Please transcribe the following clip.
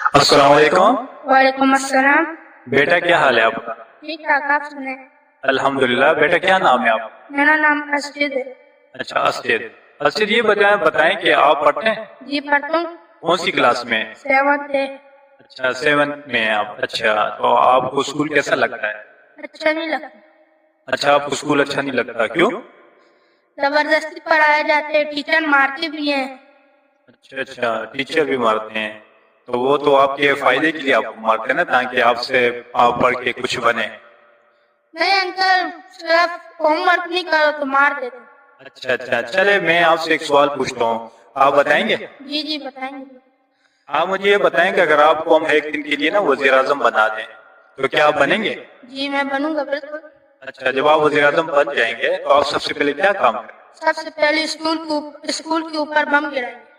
السلام علیکم۔ وعلیکم السلام۔ بیٹا کیا حال ہے آپ کا؟ ٹھیک ٹھاک، آپ سنیں؟ الحمدللہ۔ بیٹا کیا نام ہے آپ؟ میرا نام اسجد ہے۔ اچھا اسجد۔ اسجد یہ بتائیں کہ آپ پڑھتے ہیں؟ جی پڑھتا ہوں۔ کون سی کلاس میں؟ 7th ہے۔ اچھا 7th میں ہیں آپ۔ اچھا تو آپ کو اسکول کیسا لگتا ہے؟ اچھا نہیں لگتا۔ اچھا آپ کو اسکول اچھا نہیں لگتا، کیوں؟ زبردستی پڑھائے جاتے ہیں، ٹیچر مارتے بھی ہیں۔ اچھا ٹیچر بھی مارتے ہیں، تو وہ تو آپ کے فائدے کے لیے آپ کو مارتے ہیں نا، تاکہ آپ سے آپ پڑھ کے کچھ بنے۔ نہیں انکل، صرف ہوم ورک نہیں کرو تو مار دیتے۔ اچھا چلے میں آپ سے ایک سوال پوچھتا ہوں، آپ بتائیں گے؟ جی بتائیں گے۔ آپ مجھے یہ بتائیں کہ اگر آپ کو ہم ایک دن کے لیے نا وزیر اعظم بنا دیں تو کیا آپ بنیں گے؟ جی میں بنوں گا بالکل۔ اچھا جب آپ وزیر اعظم بن جائیں گے تو آپ سب سے پہلے کیا کام کریں گے؟ سب سے پہلے اسکول کے اوپر بم گرائیں گے۔